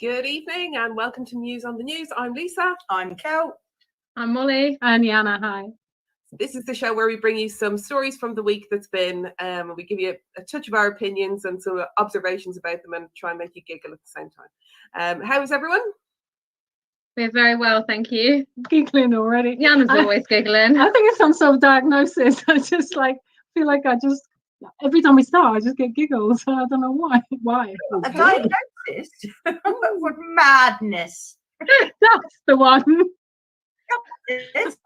Good evening and welcome to Muse on the News. I'm Lisa. I'm Kel. I'm Molly. And Jana, hi. This is the show where we bring you some stories from the week that's been, and we give you a touch of our opinions and some observations about them and try and make you giggle at the same time. How is everyone? We're very well, thank you. Giggling already. Jana's always giggling. I think it's some sort of diagnosis. I just feel like every time we start, I just get giggles. I don't know why. A diagnosis? What madness. That's the one. Yes.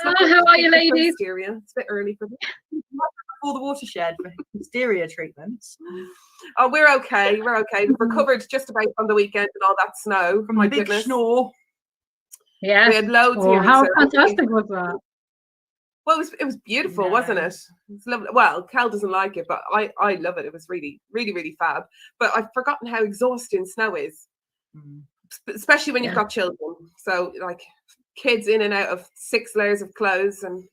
How are you, ladies? Hysteria. It's a bit early for me. Before the watershed for hysteria treatments. Oh, we're okay. We're okay. We've recovered just about from the weekend and all that snow. From My the big goodness. snore. Yeah. We had loads here. How so fantastic was that? Well, it was beautiful, Yeah. wasn't it? It's lovely. Well, Cal doesn't like it, but I love it. It was really, really, really fab. But I've forgotten how exhausting snow is, especially when you've got children. So, like, kids in and out of 6 layers of clothes and,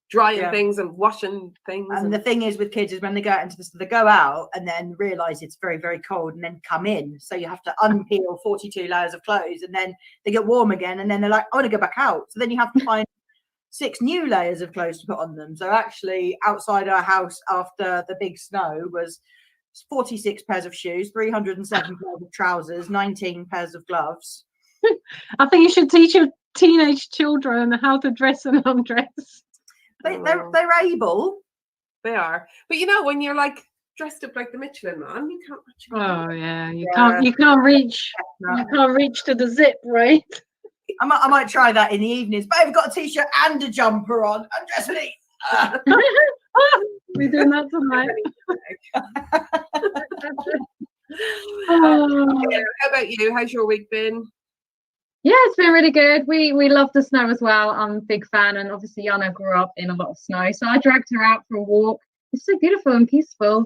drying things and washing things. And the thing is with kids is when they go out into they go out and then realise it's very, very cold and then come in. So you have to unpeel 42 layers of clothes and then they get warm again and then they're like, I want to go back out. So then you have to find 6 new layers of clothes to put on them. So actually outside our house after the big snow was 46 pairs of shoes, 307 pairs of trousers, 19 pairs of gloves. I think you should teach your teenage children how to dress and undress. They're able. They are. But when you're like dressed up like the Michelin Man, you can't actually. Oh yeah, you can't reach to the zip, right? I might try that in the evenings, but I've got a t-shirt and a jumper on. I'm dressed me. We're doing that tonight. How about you? How's your week been? Yeah, it's been really good. We love the snow as well. I'm a big fan, and obviously Jana grew up in a lot of snow, so I dragged her out for a walk. It's so beautiful and peaceful.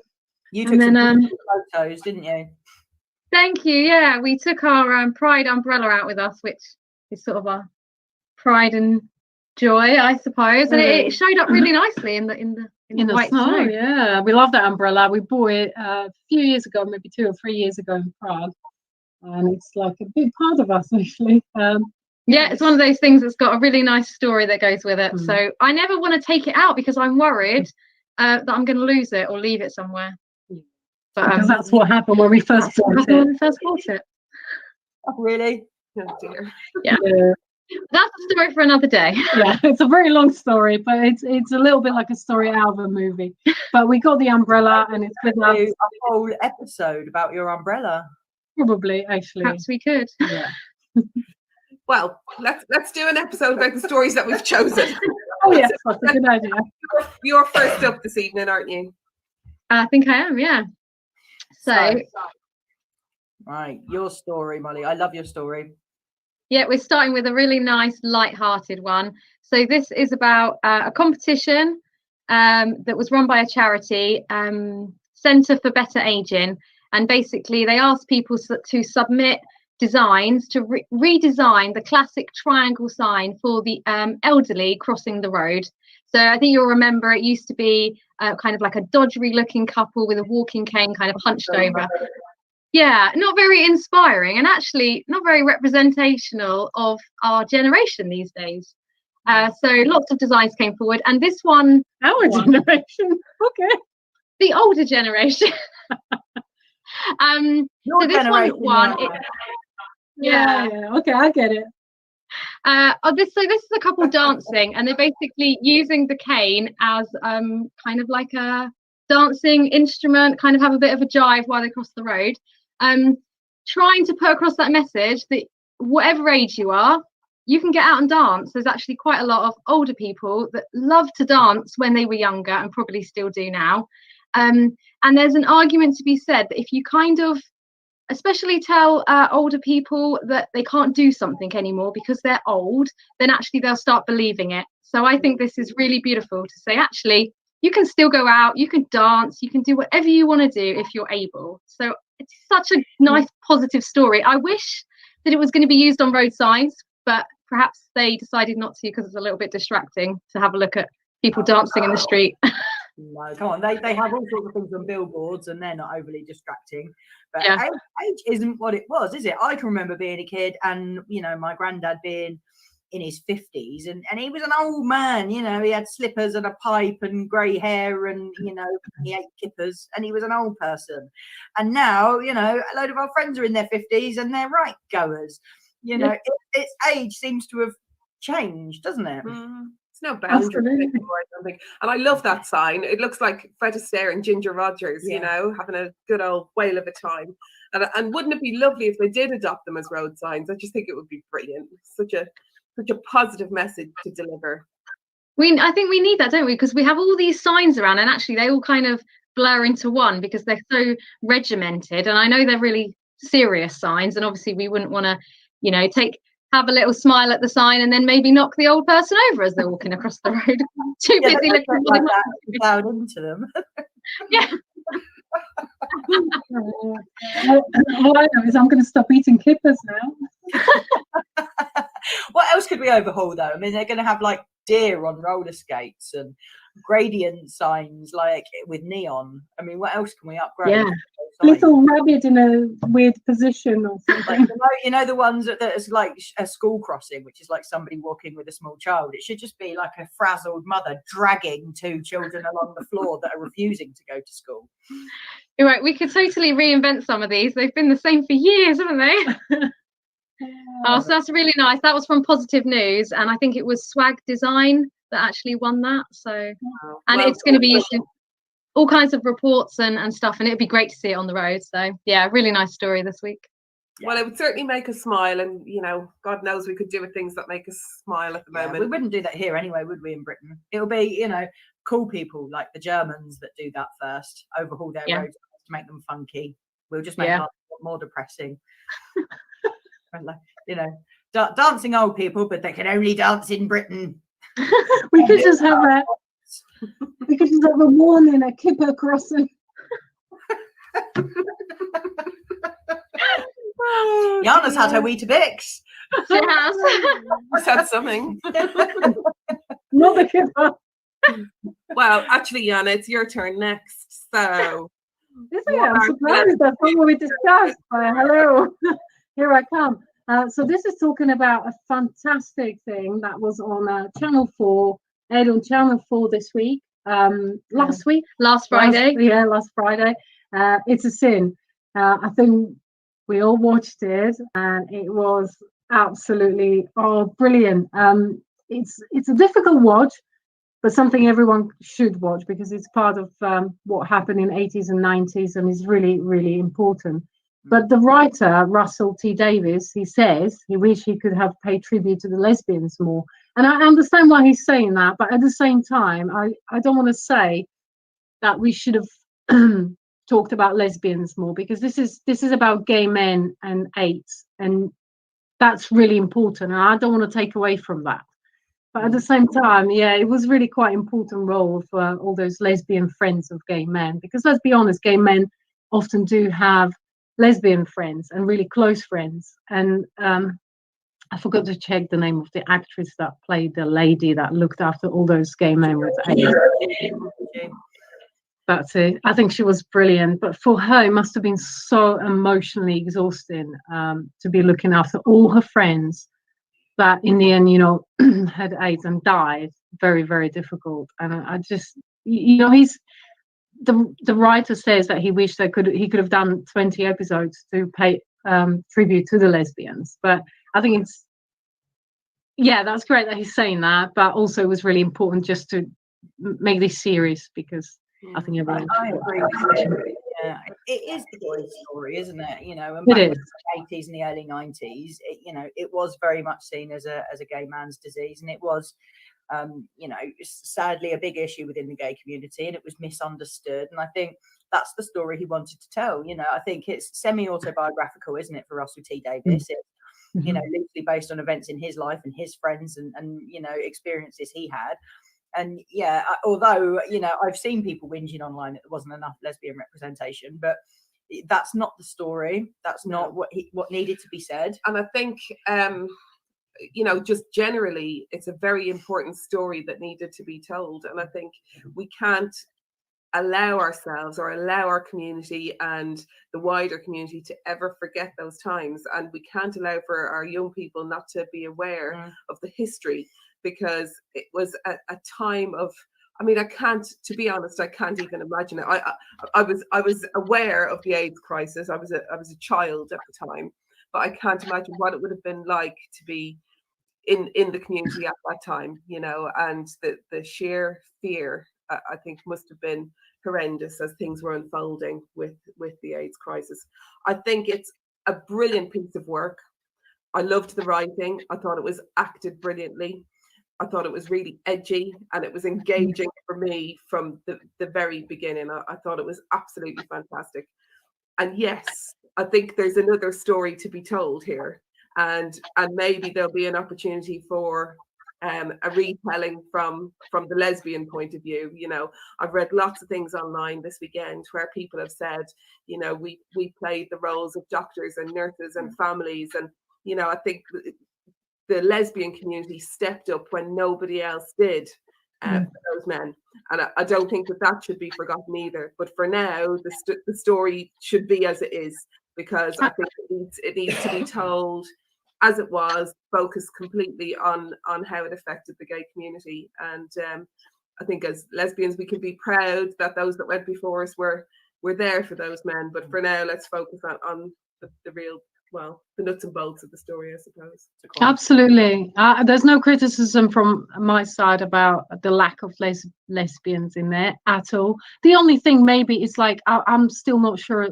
You took some photos, didn't you? Thank you. Yeah, we took our Pride umbrella out with us, which is sort of our pride and joy, I suppose, and it showed up really nicely in the white snow. Yeah, we love that umbrella. We bought it a few years ago, maybe 2 or 3 years ago in Prague, and it's like a big part of us actually. Yeah, it's one of those things that's got a really nice story that goes with it. So I never want to take it out because I'm worried that I'm going to lose it or leave it somewhere. But because that's what happened when we first bought it. Oh, really? Oh dear. Yeah. That's a story for another day. Yeah, it's a very long story, but it's a little bit like a story out of a movie. But we got the umbrella, and it's with us. A whole episode about your umbrella. Probably, actually. Perhaps we could. Yeah. Well, let's do an episode about the stories that we've chosen. Oh yes, that's a good idea. You're first up this evening, aren't you? I think I am. Yeah. So right, your story, Molly. I love your story. Yeah, we're starting with a really nice, light-hearted one. So this is about a competition that was run by a charity, Centre for Better Aging, and basically they asked people to submit designs to redesign the classic triangle sign for the elderly crossing the road. So I think you'll remember it used to be kind of like a dodgery-looking couple with a walking cane, kind of hunched over. Yeah, not very inspiring and actually not very representational of our generation these days. So lots of designs came forward, and this one, our generation, okay, the older generation. So this one won. Yeah, okay, I get it. This is a couple dancing, and they're basically using the cane as kind of like a dancing instrument, kind of have a bit of a jive while they cross the road. Trying to put across that message that whatever age you are, you can get out and dance. There's actually quite a lot of older people that love to dance when they were younger and probably still do now. And there's an argument to be said that if you kind of especially tell older people that they can't do something anymore because they're old, then actually they'll start believing it. So I think this is really beautiful to say, actually, you can still go out, you can dance, you can do whatever you want to do if you're able. So it's such a nice, positive story. I wish that it was going to be used on road signs, but perhaps they decided not to because it's a little bit distracting to have a look at people dancing in the street. No, come on. They have all sorts of things on billboards and they're not overly distracting. But Yeah. age isn't what it was, is it? I can remember being a kid and, you know, my granddad being in his 50s and he was an old man, you know, he had slippers and a pipe and grey hair and, you know, he ate kippers and he was an old person. And now, you know, a load of our friends are in their 50s and they're right goers. You know, its age seems to have changed, doesn't it? It's no boundary anymore, I don't think. And I love that sign. It looks like Fred Astaire and Ginger Rogers, you know, having a good old whale of a time. And wouldn't it be lovely if they did adopt them as road signs? I just think it would be brilliant. Such a positive message to deliver. I think we need that, don't we? Because we have all these signs around, and actually they all kind of blur into one because they're so regimented. And I know they're really serious signs, and obviously we wouldn't want to, you know, have a little smile at the sign and then maybe knock the old person over as they're walking across the road. Too busy looking like that, plowed into them. Yeah. All I know is I'm going to stop eating kippers now. What else could we overhaul though? I mean, they're going to have like deer on roller skates and gradient signs like with neon. I mean, what else can we upgrade? Yeah. Little rabbit in a weird position or something. Like, you know the ones that is like a school crossing, which is like somebody walking with a small child. It should just be like a frazzled mother dragging two children along the floor that are refusing to go to school. You're right. We could totally reinvent some of these. They've been the same for years, haven't they? Oh, so that's really nice. That was from Positive News, and I think it was Swag Design that actually won that. So, and it's going to be used in all kinds of reports and stuff, and it'd be great to see it on the road. So, yeah, really nice story this week. Well, it would certainly make us smile, and you know, God knows we could do with things that make us smile at the moment. We wouldn't do that here anyway, would we? In Britain, it'll be, you know, cool people like the Germans that do that first, overhaul their roads to make them funky. We'll just make life more depressing. You know, dancing old people, but they can only dance in Britain. We could just have a warning, a kipper crossing. Jana's had her Weetabix. She has. She's had something. Not the kipper. Well, actually, Jana, it's your turn next. So, I'm surprised. That's not what we discussed. Hello, here I come. So this is talking about a fantastic thing that was on Channel 4, aired on Channel 4 this week. Last Friday. Last Friday. It's a Sin. I think we all watched it, and it was absolutely brilliant. It's a difficult watch, but something everyone should watch because it's part of what happened in 80s and 90s, and is really, really important. But the writer, Russell T. Davies, he says he wished he could have paid tribute to the lesbians more. And I understand why he's saying that, but at the same time, I don't want to say that we should have talked about lesbians more, because this is about gay men and AIDS, and that's really important, and I don't want to take away from that. But at the same time, it was really quite important role for all those lesbian friends of gay men, because let's be honest, gay men often do have lesbian friends and really close friends. And I forgot to check the name of the actress that played the lady that looked after all those gay men with AIDS. That's it. I think she was brilliant, but for her it must have been so emotionally exhausting to be looking after all her friends that in the end, you know, had AIDS and died. Very, very difficult. And I just, you know, the writer says that he wished he could have done 20 episodes to pay tribute to the lesbians. But I think that's great that he's saying that, but also it was really important just to make this series, because I think everyone. I agree with you. Yeah, it is the boys' story, isn't it? You know, and back in the 80s and the early 90s, it was very much seen as a gay man's disease, and it was, you know, sadly a big issue within the gay community, and it was misunderstood. And I think that's the story he wanted to tell. You know, I think it's semi-autobiographical, isn't it, for Russell T. Davies? It's, you know, loosely based on events in his life and his friends and you know, experiences he had. And although, you know, I've seen people whinging online that there wasn't enough lesbian representation, but that's not the story. That's not what needed to be said. And I think, you know, just generally, it's a very important story that needed to be told. And I think we can't allow ourselves or allow our community and the wider community to ever forget those times. And we can't allow for our young people not to be aware of the history, because it was a time of, I mean, I can't, to be honest, I can't even imagine it. I was aware of the AIDS crisis. I was a child at the time, but I can't imagine what it would have been like to be in the community at that time, you know, and the sheer fear, I think, must have been horrendous as things were unfolding with the AIDS crisis. I think it's a brilliant piece of work. I loved the writing. I thought it was acted brilliantly. I thought it was really edgy, and it was engaging for me from the very beginning. I thought it was absolutely fantastic. And yes, I think there's another story to be told here, and maybe there'll be an opportunity for a retelling from the lesbian point of view. You know, I've read lots of things online this weekend where people have said, you know, we played the roles of doctors and nurses and families, and you know, I think the lesbian community stepped up when nobody else did for those men, and I don't think that should be forgotten either. But for now, the story should be as it is, because I think it needs to be told as it was, focused completely on how it affected the gay community. And I think as lesbians, we can be proud that those that went before us were there for those men. But for now, let's focus on the real, well, the nuts and bolts of the story, I suppose. Absolutely. There's no criticism from my side about the lack of lesbians in there at all. The only thing maybe is like, I'm still not sure.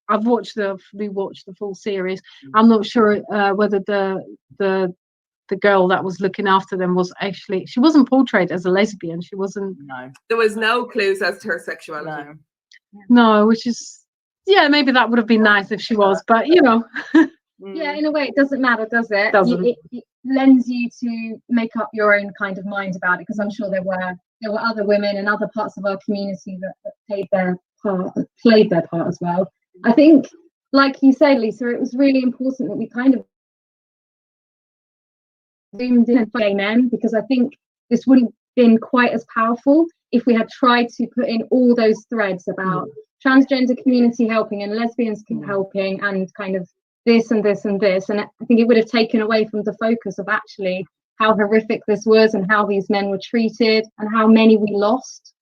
I've rewatched the full series. I'm not sure whether the girl that was looking after them was actually, she wasn't portrayed as a lesbian. She wasn't. No. There was no clues as to her sexuality. No, which is, yeah, maybe that would have been nice if she was, but you know. Yeah, in a way, it doesn't matter, does it? It lends you to make up your own kind of mind about it, because I'm sure there were other women in other parts of our community that played their part as well. I think, like you said, Lisa, it was really important that we kind of zoomed in on gay men, because I think this wouldn't have been quite as powerful if we had tried to put in all those threads about transgender community helping and lesbians helping and kind of this and this and this. And I think it would have taken away from the focus of actually how horrific this was and how these men were treated and how many we lost.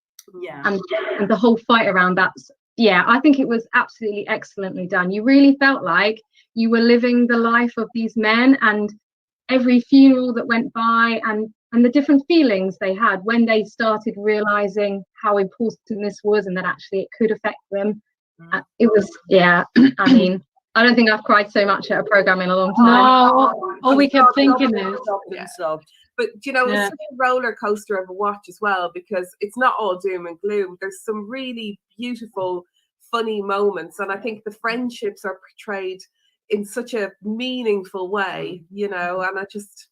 Yeah. And the whole fight around that. Yeah, I think it was absolutely excellently done. You really felt like you were living the life of these men, and every funeral that went by and the different feelings they had when they started realizing how important this was and that actually it could affect them. It was, yeah, I mean, I don't think I've cried so much at a program in a long time. No, all we kept thinking is. But you know, it's such a roller coaster of a watch as well, because it's not all doom and gloom. There's some really beautiful, funny moments, and I think the friendships are portrayed in such a meaningful way, you know. And I just,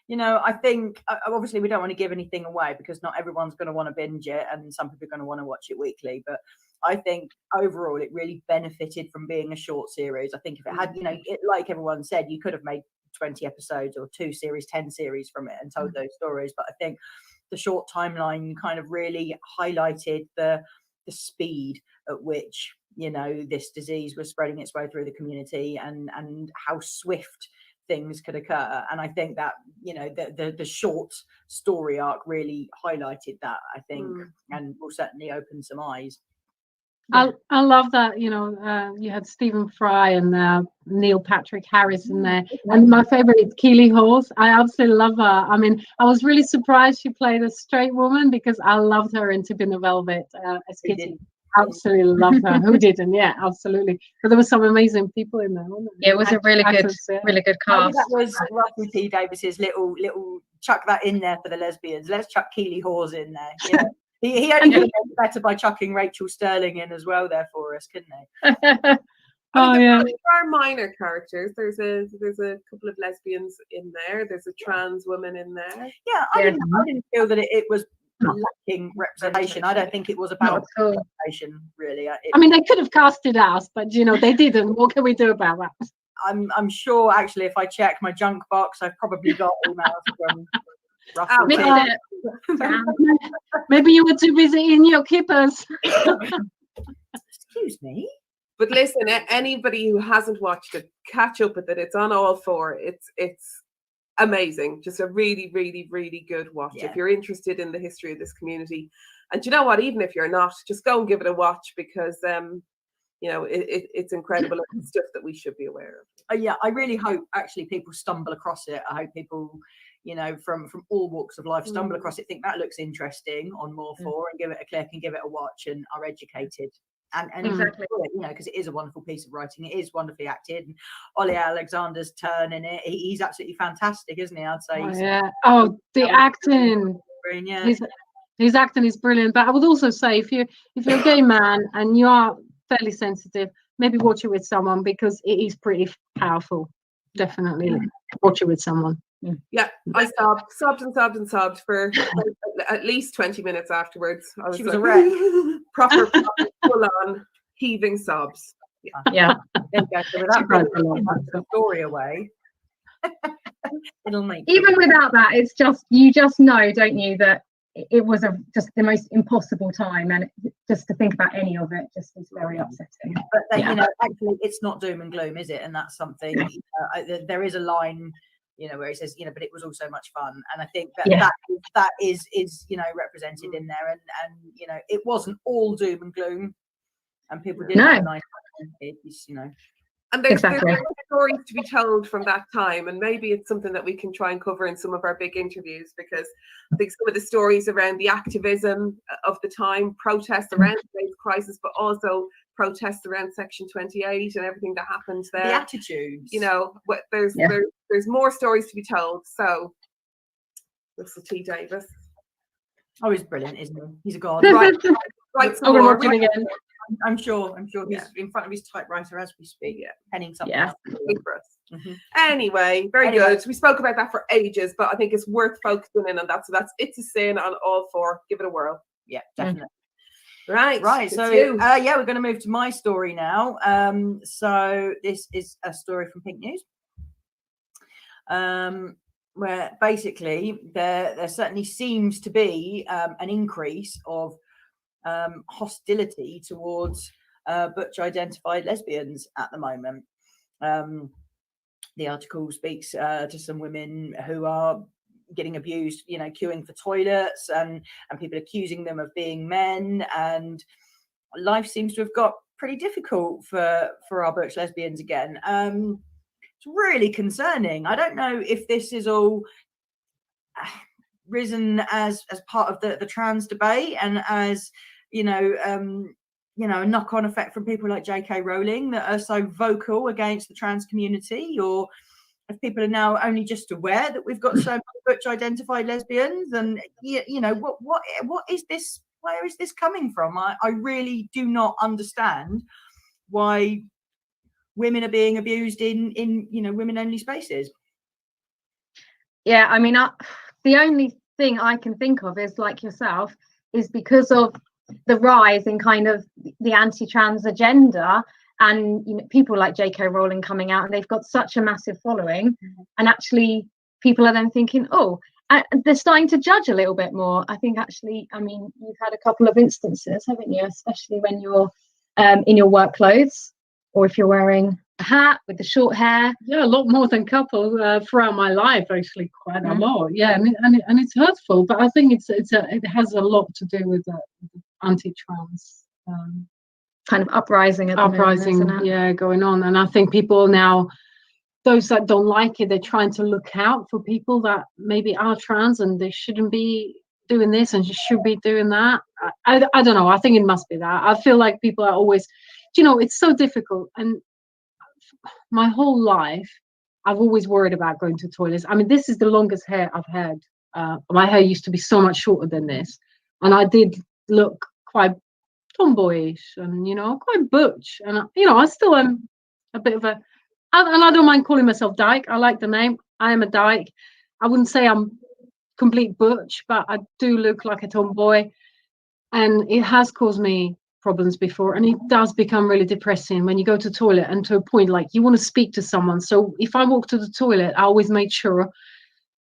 you know, I think obviously we don't want to give anything away because not everyone's going to want to binge it, and some people are going to want to watch it weekly. But I think overall it really benefited from being a short series. I think if it had, you know, like everyone said, you could have made 20 episodes or 2 series, 10 series from it and told those stories. But I think the short timeline kind of really highlighted the speed at which, you know, this disease was spreading its way through the community and how swift things could occur. And I think that, you know, the short story arc really highlighted that, I think, and will certainly open some eyes. I love that, you know, you had Stephen Fry and Neil Patrick Harris in there, and my favorite is Keely Hawes. I absolutely love her. I mean, I was really surprised she played a straight woman because I loved her in To Be in the Velvet as Kitty. Absolutely love her. Who didn't? Yeah, absolutely. But there were some amazing people in there, wasn't there? Yeah, it was a really good cast. That was Russell T Davis's little chuck that in there for the lesbians. Let's chuck Keely Hawes in there. Yeah. He only could have done better by chucking Rachel Sterling in as well there for us, couldn't he? There are minor characters. There's a couple of lesbians in there. There's a trans woman in there. Yeah, I didn't feel that it was lacking representation. I don't think it was about representation, really. I mean, they could have casted us, but you know, they didn't. What can we do about that? I'm sure, actually, if I check my junk box, I've probably got emails Russell. Missed Uh, it. Yeah. Maybe you were too busy in your kippers. Excuse me. But listen, anybody who hasn't watched it, catch up with it. It's on all four. It's amazing. Just a really, really, really good watch. Yeah. If you're interested in the history of this community. And you know what? Even if you're not, just go and give it a watch because it's incredible and it's stuff that we should be aware of. Yeah, I really hope actually people stumble across it. I hope people, from all walks of life stumble across it, think that looks interesting on More For, and give it a click and give it a watch and are educated. And Exactly. because it is a wonderful piece of writing. It is wonderfully acted. And Ollie Alexander's turn in it, he's absolutely fantastic, isn't he? I'd say. Oh, yeah. Oh, the acting. Yeah. His acting is brilliant. But I would also say if you're a gay man and you are fairly sensitive, maybe watch it with someone because it is pretty powerful. Definitely watch it with someone. Yeah, I sobbed for at least 20 minutes afterwards. I was She was like, a wreck. proper full on heaving sobs. Yeah. There you go. So without cried giving a lot. the story away, it'll make Even without that, it's just you just know, don't you, that it was just the most impossible time, and just to think about any of it just is very upsetting. But then, Yeah. actually, it's not doom and gloom, is it? And that's something. There is a line, where it says, but it was also much fun, and I think that is represented in there, and it wasn't all doom and gloom, and people didn't have a nice time. It's, And there's Exactly. stories to be told from that time, and maybe it's something that we can try and cover in some of our big interviews, because I think some of the stories around the activism of the time, protests around the AIDS crisis, but also protests around Section 28 and everything that happened there. the attitudes. There's more stories to be told. So, Russell T Davies. Oh, he's brilliant, isn't he? He's a god. Right, I'm gonna watch it again. I'm sure he's in front of his typewriter as we speak, penning something Yeah. up. Good for us. Mhm. Anyway, very good. We spoke about that for ages, but I think it's worth focusing in on that. So that's It's a Sin on all four. Give it a whirl. Yeah, definitely. Right. So you. we're going to move to my story now. So this is a story from Pink News, where basically there certainly seems to be an increase of hostility towards butch identified lesbians at the moment. The article speaks to some women who are getting abused, queuing for toilets, and people accusing them of being men, and life seems to have got pretty difficult for our butch lesbians again. It's really concerning. I don't know if this is all risen as part of the trans debate, and as a knock-on effect from people like J.K. Rowling that are so vocal against the trans community, or if people are now only just aware that we've got so many butch identified lesbians, and what is this? Where is this coming from? I really do not understand why women are being abused in women only spaces. Yeah, I mean, the only thing I can think of is, like yourself, is because of the rise in kind of the anti-trans agenda, and people like J.K. Rowling coming out, and they've got such a massive following, and actually people are then thinking, they're starting to judge a little bit more. I think actually, I mean, you've had a couple of instances, haven't you, especially when you're in your work clothes, or if you're wearing a hat with the short hair. Yeah, a lot more than couple throughout my life, actually, quite a lot. Yeah, and it's hurtful, but I think it has a lot to do with the anti-trans kind of uprising at the moment, isn't it? going on. And I think people now, those that don't like it, they're trying to look out for people that maybe are trans and they shouldn't be doing this and should be doing that. I don't know. I think it must be that. I feel like people are always, it's so difficult. And my whole life, I've always worried about going to toilets. I mean, this is the longest hair I've had. My hair used to be so much shorter than this. And I did look quite tomboyish and, quite butch. And, I still am a bit of and I don't mind calling myself dyke. I like the name. I am a dyke. I wouldn't say I'm complete butch, but I do look like a tomboy. And it has caused me problems before. And it does become really depressing when you go to the toilet, and to a point like you want to speak to someone. So if I walk to the toilet, I always make sure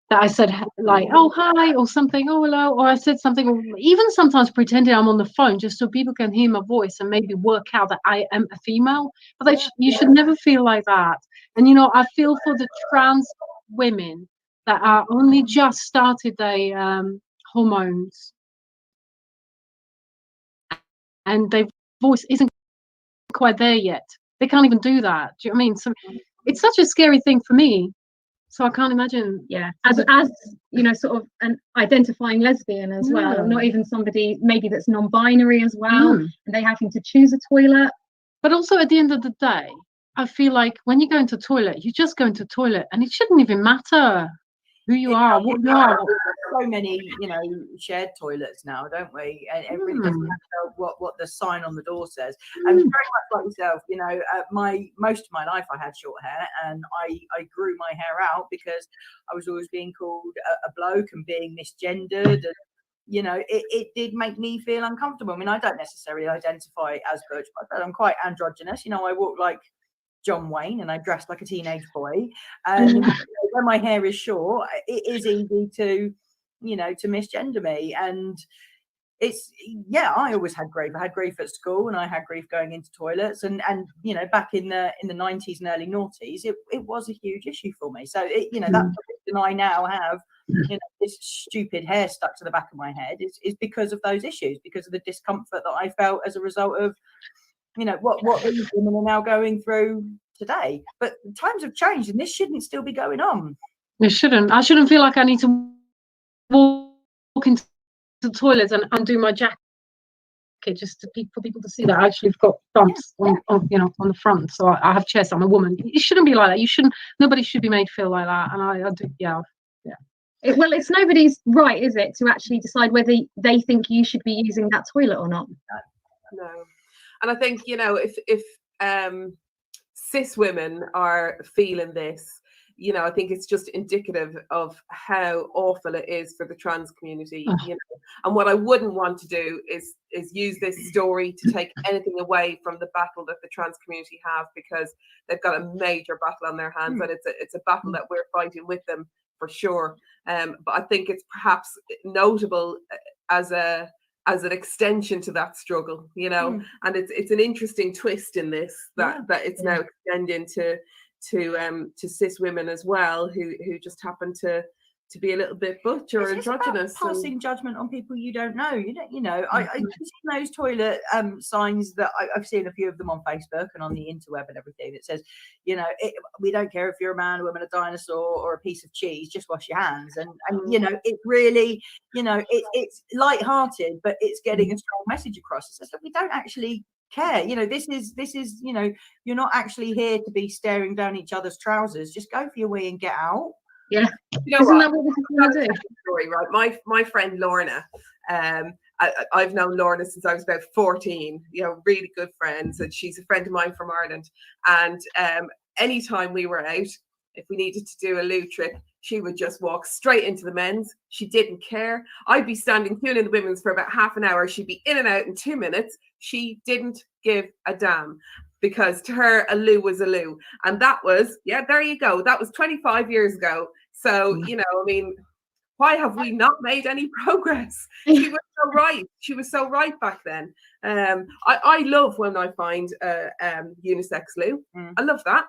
that I said like, oh hi, or something, oh hello, or I said something, or even sometimes pretending I'm on the phone just so people can hear my voice and maybe work out that I am a female. But you should never feel like that. And you know, I feel for the trans women that are only just started their hormones, and their voice isn't quite there yet. They can't even do that. Do you know what I mean? So it's such a scary thing for me. So I can't imagine. Yeah, as you know, sort of an identifying lesbian as well, not even somebody maybe that's non-binary as well, and they having to choose a toilet. But also at the end of the day, I feel like when you go into toilet, you just go into toilet, and it shouldn't even matter who you are, what you are. So many, you know, shared toilets now, don't we? And it really doesn't matter what the sign on the door says. And very much like yourself, you know, most of my life I had short hair, and I grew my hair out because I was always being called a bloke and being misgendered, and you know, it did make me feel uncomfortable. I mean, I don't necessarily identify as butch, but I'm quite androgynous. You know, I walk like John Wayne and I dress like a teenage boy, and when my hair is short, it is easy to, you know, to misgender me. And it's, yeah, I always had grief. I had grief at school, and I had grief going into toilets, and you know, back in the 90s and early noughties, it was a huge issue for me. So you know, that's the reason I now have, you know, this stupid hair stuck to the back of my head is because of those issues, because of the discomfort that I felt as a result of, you know, what these women are now going through today. But times have changed, and this shouldn't still be going on. It shouldn't. I shouldn't feel like I need to walk into the toilet and undo my jacket just for people to see that I actually have got bumps on you know, on the front. So I have chest. I'm a woman. It shouldn't be like that. You shouldn't. Nobody should be made to feel like that. And I do. Yeah. Well, it's nobody's right, is it, to actually decide whether they think you should be using that toilet or not? No. And I think, you know, if cis women are feeling this, you know, I think it's just indicative of how awful it is for the trans community, you know. And what I wouldn't want to do is use this story to take anything away from the battle that the trans community have, because they've got a major battle on their hands, and it's a battle that we're fighting with them for sure. But I think it's perhaps notable as an extension to that struggle, you know, and it's an interesting twist in this that it's now extending to cis women as well, who just happen to be a little bit butch or androgynous. Passing judgment on people you don't know. You know, I've seen those toilet signs that I've seen a few of them on Facebook and on the interweb and everything that says, you know, we don't care if you're a man, a woman, a dinosaur, or a piece of cheese, just wash your hands. And you know, it really, you know, it's light-hearted, but it's getting a strong message across. It says that we don't actually care. You know, this is, you know, you're not actually here to be staring down each other's trousers. Just go for your wee and get out. Yeah, you know, isn't that what we're going to do? Story, right? My friend Lorna, I've known Lorna since I was about 14. You know, really good friends, and she's a friend of mine from Ireland. And anytime we were out, if we needed to do a loo trip, she would just walk straight into the men's. She didn't care. I'd be standing queuing in the women's for about half an hour. She'd be in and out in 2 minutes. She didn't give a damn, because to her, a loo was a loo. And that was, yeah, there you go. That was 25 years ago. So, you know, I mean, why have we not made any progress? She was so right. She was so right back then. I love when I find unisex loo. I love that.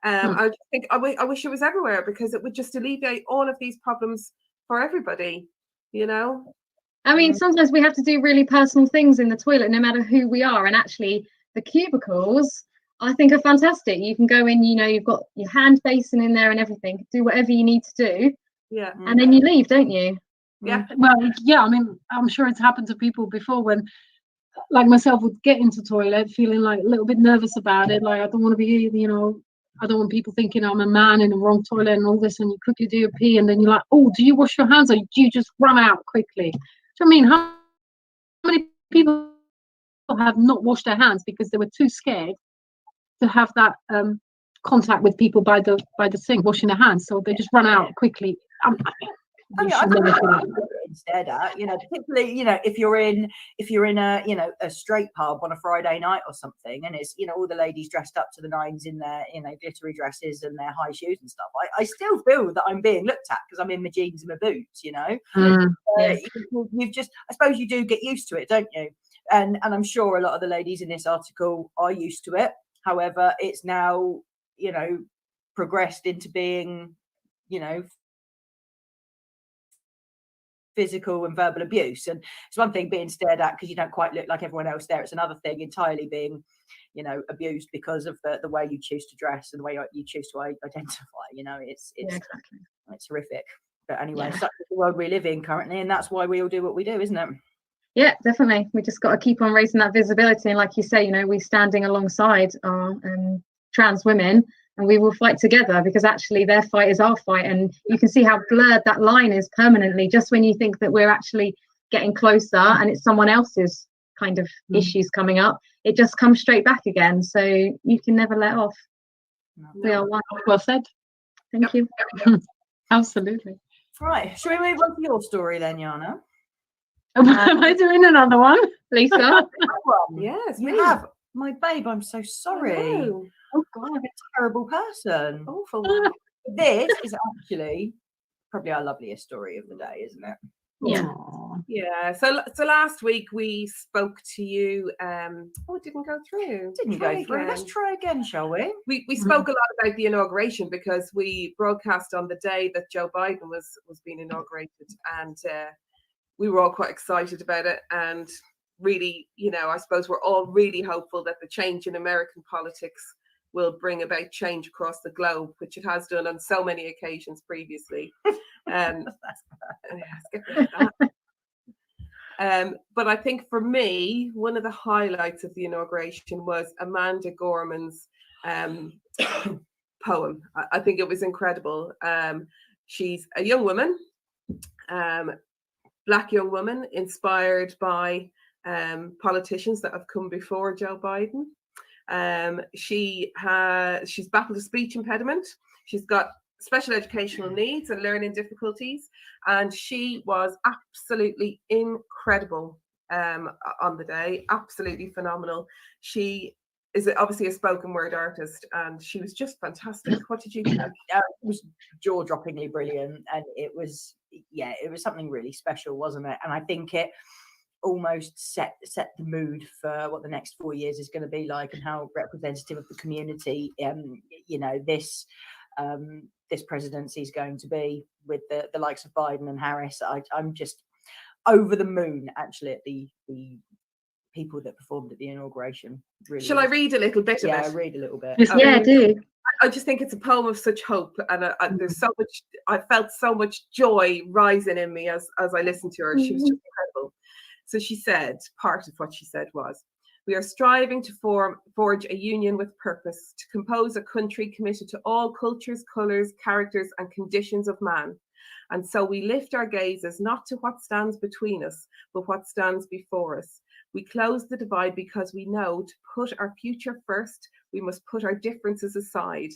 I just think I wish it was everywhere, because it would just alleviate all of these problems for everybody, you know. I mean, sometimes we have to do really personal things in the toilet, no matter who we are. And actually, the cubicles, I think, are fantastic. You can go in, you know, you've got your hand basin in there and everything, do whatever you need to do. Yeah. And then you leave, don't you? Yeah. Well, yeah, I mean, I'm sure it's happened to people before when, like myself, would get into toilet feeling like a little bit nervous about it. Like, I don't want to be, you know, I don't want people thinking I'm a man in the wrong toilet and all this, and you quickly do your pee, and then you're like, oh, do you wash your hands, or do you just run out quickly? Do you know what I mean? How many people have not washed their hands because they were too scared to have that contact with people by the sink washing their hands, so they just run out quickly? I mean, I think instead at, particularly, if you're in a, a straight pub on a Friday night or something, and it's, all the ladies dressed up to the nines in their, glittery dresses and their high shoes and stuff. I still feel that I'm being looked at because I'm in my jeans and my boots, You've just, I suppose you do get used to it, don't you? And I'm sure a lot of the ladies in this article are used to it. However, it's now, progressed into being, physical and verbal abuse. And it's one thing being stared at because you don't quite look like everyone else there. It's another thing entirely being, abused because of the way you choose to dress and the way you choose to identify. It's exactly. It's horrific. But anyway, such is the world we live in currently, and that's why we all do what we do, isn't it? Yeah, definitely. We just got to keep on raising that visibility, and like you say, we're standing alongside our trans women, and we will fight together, because actually their fight is our fight. And you can see how blurred that line is permanently, just when you think that we're actually getting closer and it's someone else's kind of issues coming up, it just comes straight back again. So you can never let off. No. We are one. Well said. Thank you. Absolutely. Right, shall we move on to your story then, Jana? Am I doing another one? Lisa? Yes, you have. My babe, I'm so sorry. Oh God, I'm a terrible person. Awful. This is actually probably our loveliest story of the day, isn't it? Yeah. Yeah. So last week we spoke to you. It didn't go through. Didn't go through. Let's try again, shall we? We spoke a lot about the inauguration because we broadcast on the day that Joe Biden was being inaugurated, and we were all quite excited about it. And really, I suppose we're all really hopeful that the change in American politics will bring about change across the globe, which it has done on so many occasions previously. But I think for me, one of the highlights of the inauguration was Amanda Gorman's poem. I think it was incredible. She's a young woman, Black young woman, inspired by politicians that have come before Joe Biden. She's battled a speech impediment. She's got special educational needs and learning difficulties, and she was absolutely incredible on the day. Absolutely phenomenal. She is obviously a spoken word artist, and she was just fantastic. What did you think? It was jaw-droppingly brilliant, and it was something really special, wasn't it? And I think it almost set the mood for what the next 4 years is going to be like, and how representative of the community this presidency is going to be, with the likes of Biden and Harris. I'm just over the moon actually at the people that performed at the inauguration. Really. Shall I read a little bit of it? Yeah, read a little bit. Yeah, do. I just think it's a poem of such hope, and there's so much. I felt so much joy rising in me as I listened to her. She was just incredible. So she said, part of what she said was, "We are striving to forge a union with purpose, to compose a country committed to all cultures, colours, characters and conditions of man. And so we lift our gazes not to what stands between us, but what stands before us. We close the divide because we know to put our future first, we must put our differences aside.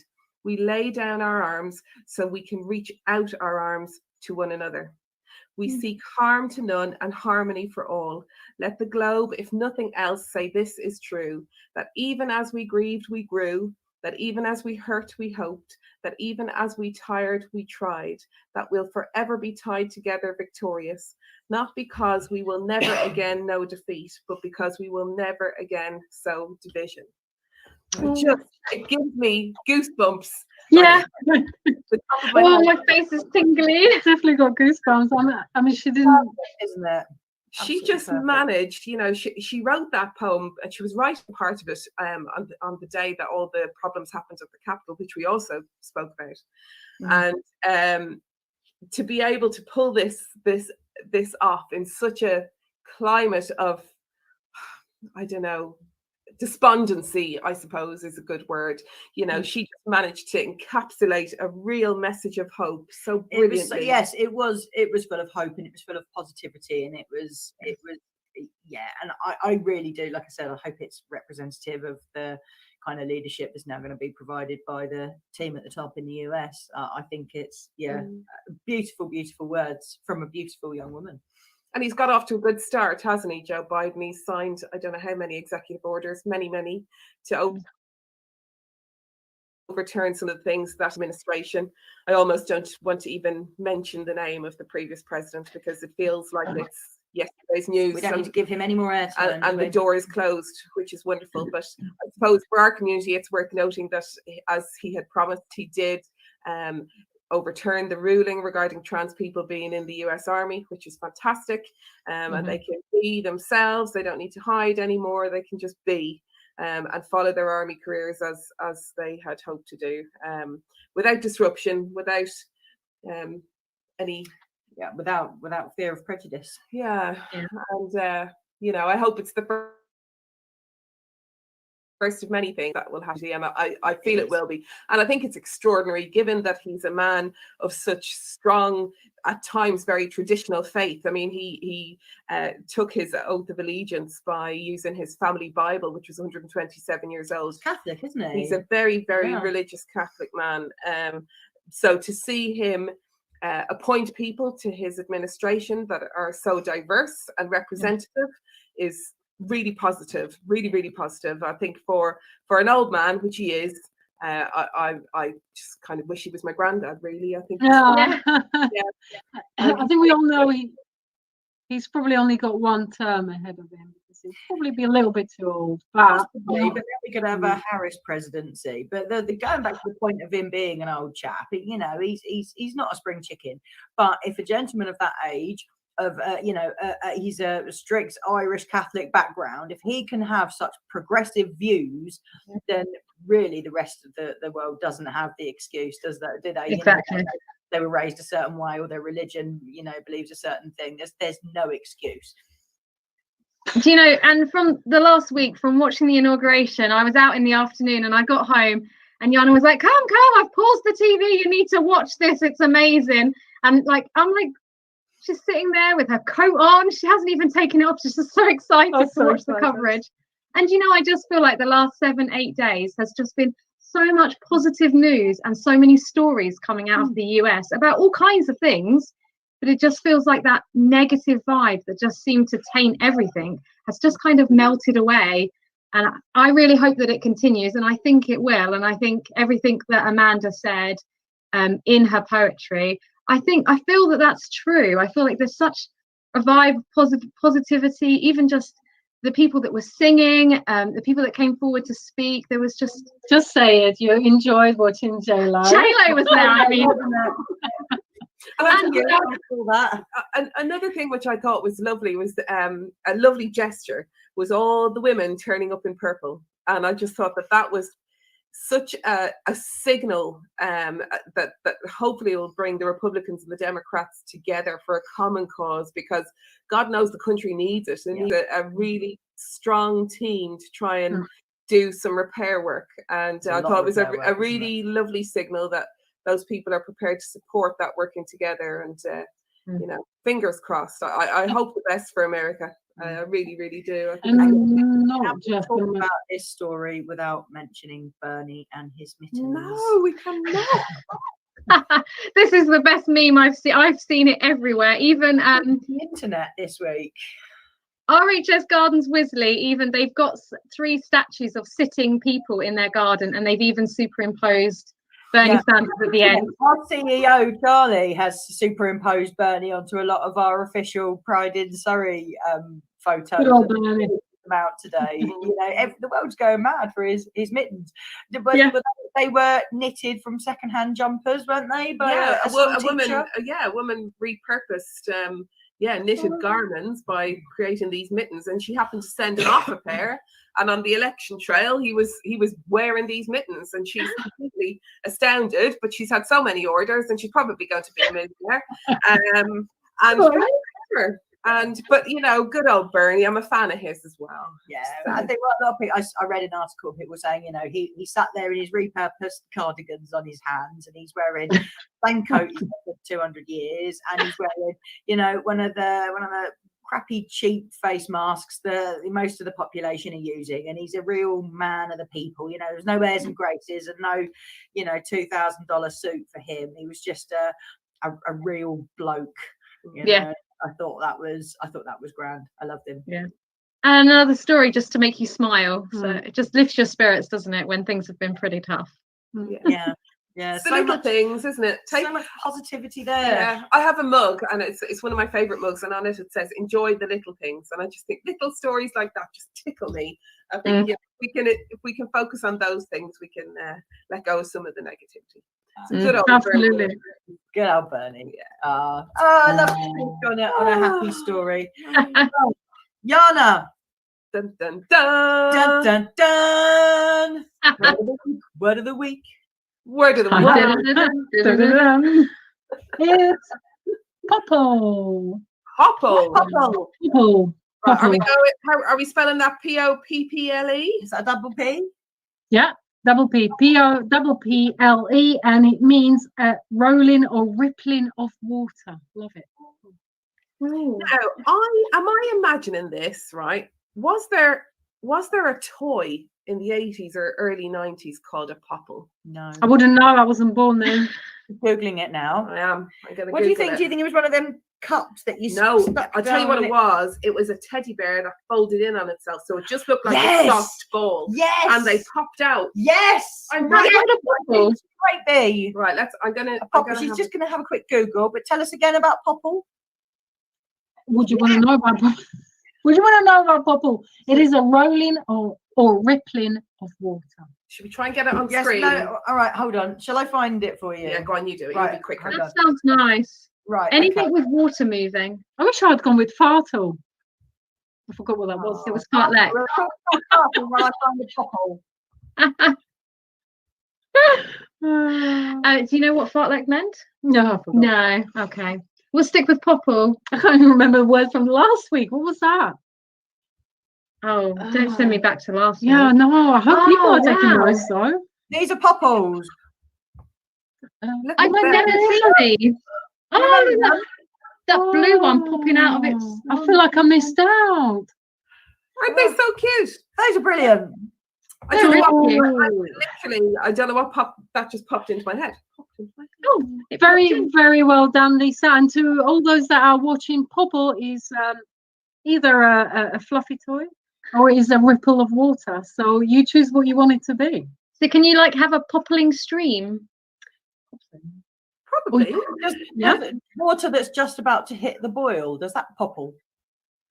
We lay down our arms so we can reach out our arms to one another. We seek harm to none and harmony for all. Let the globe, if nothing else, say this is true, that even as we grieved, we grew, that even as we hurt, we hoped, that even as we tired, we tried, that we'll forever be tied together victorious, not because we will never again know defeat, but because we will never again sow division." It gives me goosebumps. Yeah. My face is tingly. Definitely got goosebumps. I mean, she didn't, isn't it? She just managed, she wrote that poem, and she was writing part of it on the day that all the problems happened at the Capitol, which we also spoke about. And to be able to pull this off in such a climate of, I don't know, despondency, I suppose is a good word. She just managed to encapsulate a real message of hope so brilliantly. It was full of hope, and it was full of positivity, and it was and I really do, like I said, I hope it's representative of the kind of leadership is now going to be provided by the team at the top in the US. I think it's beautiful, beautiful words from a beautiful young woman. And he's got off to a good start, hasn't he, Joe Biden? He's signed, I don't know how many executive orders, many, to overturn some of the things that administration. I almost don't want to even mention the name of the previous president because it feels like it's yesterday's news. We don't need to give him any more airtime. And the door is closed, which is wonderful. But I suppose for our community, it's worth noting that, as he had promised, he did overturn the ruling regarding trans people being in the US Army, which is fantastic. And they can be themselves. They don't need to hide anymore. They can just be. And follow their army careers as they had hoped to do, without disruption, without any without fear of prejudice. And I hope it's the first of many things that will happen, and I feel it will be. And I think it's extraordinary, given that he's a man of such strong, at times very traditional faith. I mean, he took his oath of allegiance by using his family Bible, which was 127 years old. Catholic, isn't he? He's a very, very religious Catholic man. So to see him appoint people to his administration that are so diverse and representative is really positive, really positive. I think for an old man, which he is, I just kind of wish he was my granddad, really. I think I think we all know he's probably only got one term ahead of him because he'll probably be a little bit too old. But then we could have a Harris presidency. But the going back to the point of him being an old chap, he's not a spring chicken. But if a gentleman of that age, he's a strict Irish Catholic background, if he can have such progressive views, then really the rest of the world doesn't have the excuse, do they? Exactly. They were raised a certain way, or their religion, believes a certain thing. There's no excuse. Do you know, and from the last week, from watching the inauguration, I was out in the afternoon and I got home and Jana was like, come, I've paused the TV, you need to watch this, it's amazing. And I'm like, she's sitting there with her coat on. She hasn't even taken it off. She's just so excited to watch the coverage. And, I just feel like the last 7-8 days has just been so much positive news and so many stories coming out of the US about all kinds of things. But it just feels like that negative vibe that just seemed to taint everything has just kind of melted away. And I really hope that it continues. And I think it will. And I think everything that Amanda said in her poetry, I feel that that's true. I feel like there's such a vibe of positivity, even just the people that were singing, the people that came forward to speak. There was just say it. You enjoyed watching J-Lo. J-Lo was there. I mean, another thing which I thought was lovely was a lovely gesture was all the women turning up in purple, and I just thought that was such a signal that hopefully will bring the Republicans and the Democrats together for a common cause, because God knows the country needs it. It needs a really strong team to try and do some repair work. And I thought it was a really lovely signal that those people are prepared to support that working together. And fingers crossed. I hope the best for America. I really, really do. I not just about this story without mentioning Bernie and his mittens. No, we cannot. This is the best meme I've seen. I've seen it everywhere. Even the internet this week. RHS Gardens Wisley, even they've got 3 statues of sitting people in their garden, and they've even superimposed Bernie Sanders at the end. Our CEO Charlie has superimposed Bernie onto a lot of our official Pride in Surrey photos out today. The world's going mad for his mittens. They were knitted from secondhand jumpers, weren't they? By a woman repurposed knitted garments by creating these mittens, and she happened to send him off a pair. And on the election trail, he was wearing these mittens, and she's completely astounded. But she's had so many orders, and she's probably going to be a millionaire. But good old Bernie, I'm a fan of his as well. Yeah, I think a lot of people. I read an article of people saying, he sat there in his repurposed cardigans on his hands, and he's wearing same coat for 200 years, and he's wearing, one of the crappy, cheap face masks that most of the population are using, and he's a real man of the people. You know, there's no airs and graces and no, you know, $2,000 suit for him. He was just a real bloke. You know? I thought that was grand. I loved him. Yeah. And another story just to make you smile. So it just lifts your spirits, doesn't it, when things have been pretty tough? Yeah, it's the little things, isn't it? So much positivity there. Yeah, I have a mug, and it's one of my favorite mugs, and on it says "Enjoy the little things," and I just think little stories like that just tickle me. I think if we can focus on those things, we can let go of some of the negativity. So good old absolutely. Bernie. Good old Bernie. Yeah. I love to on a happy story. Jana. Dun dun dun. Dun dun dun. Word of the week. Word of the week. It's Popple. Hopple. Popple. Right, are we spelling that Popple? Is that a double P? Yeah, double P. Popple, and it means rolling or rippling of water. Love it. Now, am I imagining this right? Was there a toy in the 80s or early 90s called a popple? No. I wouldn't know. I wasn't born then. Googling it now. I am. What do you think? Do you think it was one of them cups that you? No, I'll tell you what it was. It was a teddy bear that folded in on itself, so it just looked like a soft ball. Yes. And they popped out. Yes. I'm right. Might be. Right. She's just gonna have a quick Google, but tell us again about Popple. Would you want to know about Popple? Would you want to know about Popple? It is a rolling or rippling of water. Should we try and get it on screen? No, all right, hold on. Shall I find it for you? Yeah, go on, you do it. Right. You'll be quicker. That sounds nice. Right. Anything with water moving. I wish I had gone with fartle. I forgot what that was. It was fartlek. While I find the Popple. Do you know what fartlek meant? No, I forgot. No. Okay. We'll stick with Popple. I can't even remember the word from last week. What was that? Oh, don't send me back to last week. Yeah, no, I hope people are taking notes though. These are Popples. I've never seen these. Oh, that blue one popping out of its. I feel like I missed out. Aren't they so cute? Those are brilliant. I don't know what that just popped into my head. Oh, very, very well done, Lisa. And to all those that are watching, Popple is either a fluffy toy or it is a ripple of water. So you choose what you want it to be. So can you like have a poppling stream? Probably. Water that's just about to hit the boil. Does that popple?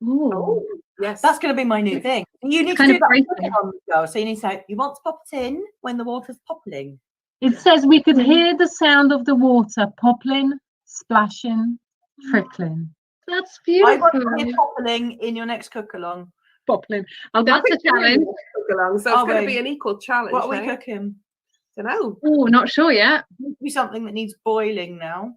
Oh, yes. That's going to be my new thing. You need to do that on the go. So you need to say, you want to pop it in when the water's poppling. It says we could hear the sound of the water poppling, splashing, trickling. That's beautiful. I want to hear poppling in your next cook along. Poppling. Oh, that's a challenge. So it's going to be an equal challenge. What are we cooking? Don't know. Oh, not sure yet. It needs to be something that needs boiling now.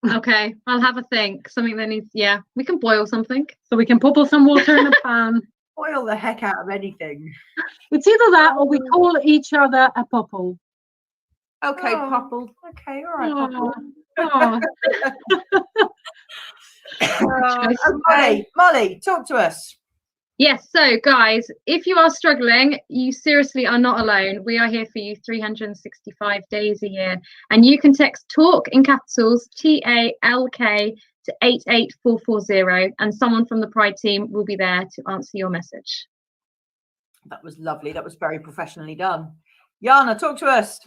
Okay, I'll have a think. Something that needs, we can boil something. So we can popple some water in a pan. Boil the heck out of anything. It's either that or we call each other a popple. Okay, popple. Okay, all right, popple. Okay, Molly, talk to us. Yes, so guys, if you are struggling, you seriously are not alone. We are here for you 365 days a year. And you can text TALK in capitals, TALK, to 88440, and someone from the Pride team will be there to answer your message. That was lovely. That was very professionally done. Jana, talk to us.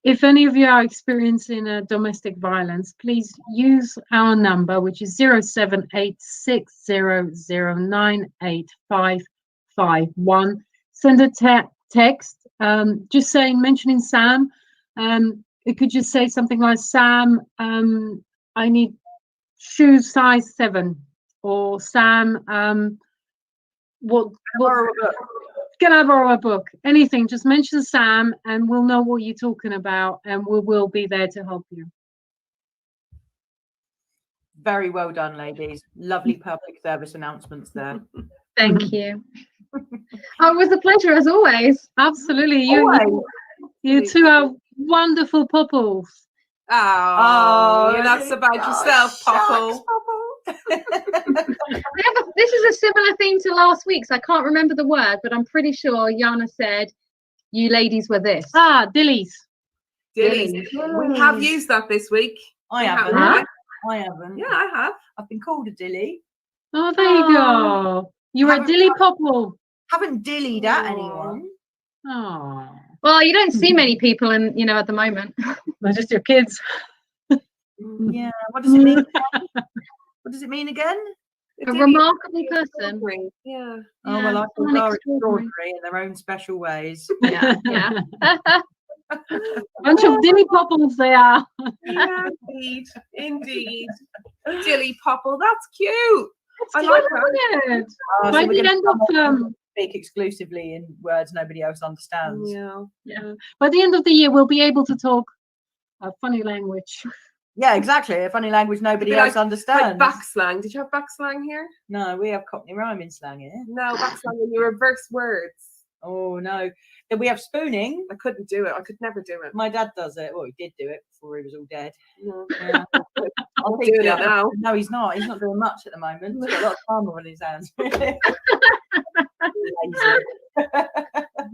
If any of you are experiencing domestic violence, please use our number, which is 07860098551. Send a text, just saying, mentioning Sam. It could just say something like, Sam, I need shoes size 7, or Sam, can I borrow a book? Anything, just mention Sam and we'll know what you're talking about and we will be there to help you. Very well done, ladies. Lovely public service announcements there. Thank you. Oh, it was a pleasure as always. Absolutely. You two are wonderful popples. Oh, you're not so about yourself, Popple. This is a similar theme to last week's. I can't remember the word, but I'm pretty sure Jana said, "You ladies were this." Ah, dillies. Dillies. We have used that this week. I haven't. Huh? I haven't. Yeah, I have. I've been called a dilly. Oh, there you go. You were a dilly popple. Haven't dillied at anyone. Oh, Well, you don't see many people in, at the moment. they're just your kids. Yeah. What does it mean? What does it mean again? A remarkable person. Yeah. Oh well, I someone think are extraordinary. extraordinary in their own special ways. Yeah, yeah. Bunch of dilly popples they are. Yeah, indeed. Dilly popple, that's cute. It's I cute, like that. isn't it? So By we're the gonna end of speak exclusively in words nobody else understands. Yeah. by the end of the year, we'll be able to talk a funny language. Yeah, exactly. A funny language nobody else Like understands. back slang. Did you have back slang here? No, we have Cockney rhyming slang here. No, back slang when you reverse words. Oh no. Then we have spooning. I couldn't do it. I could never do it. My dad does it. Well, he did do it before he was all dead. No. Yeah. I'm doing it now. No, he's not. He's not doing much at the moment. He's got a lot of time on his hands.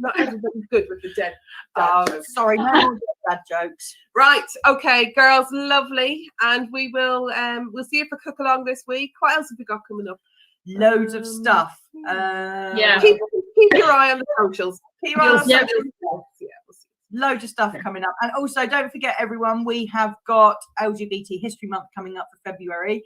Not everybody's good with the dead. Oh, jokes. sorry, no more dad jokes. Right. Okay, girls, lovely. And we will we'll see you for cook along this week. What else have we got coming up? Loads of stuff. Yeah. Keep your eye on the socials. Keep your eye on the Yeah. socials. Yeah, we'll see. Loads of stuff coming up. And also, don't forget, everyone, we have got LGBT History Month coming up for February.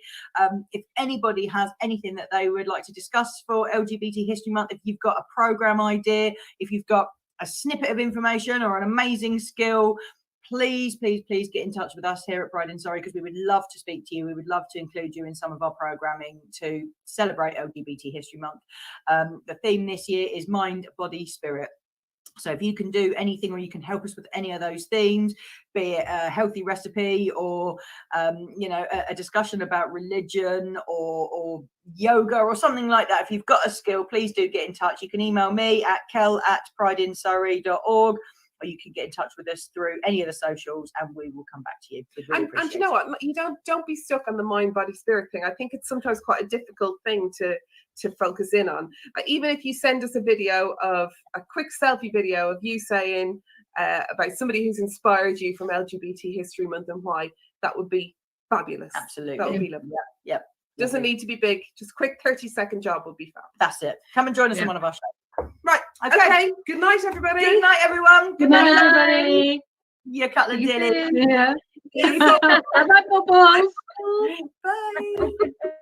If anybody has anything that they would like to discuss for LGBT History Month, if you've got a program idea, if you've got a snippet of information or an amazing skill, please get in touch with us here at Pride in Surrey, because we would love to speak to you. We would love to include you in some of our programming to celebrate LGBT History Month. The theme this year is Mind, Body, Spirit. So if you can do anything, or you can help us with any of those themes, be it a healthy recipe or, a discussion about religion or yoga or something like that. If you've got a skill, please do get in touch. You can email me at kel@prideinsurrey.org, or you can get in touch with us through any of the socials, and we will come back to you. We'd really And you know what? You don't be stuck on the mind, body, spirit thing. I think it's sometimes quite a difficult thing to focus in on. Even if you send us a quick selfie video of you saying about somebody who's inspired you from LGBT History Month and why, that would be fabulous. Absolutely. That would be lovely. Yep. Doesn't need to be big. Just quick 30-second job would be fab. That's it. Come and join us on one of our shows. Right. Okay. Good night, everybody. Good night, everyone. Good night, everybody. You cut the dilly. Yeah. Yeah. Bye-bye, popos. Bye.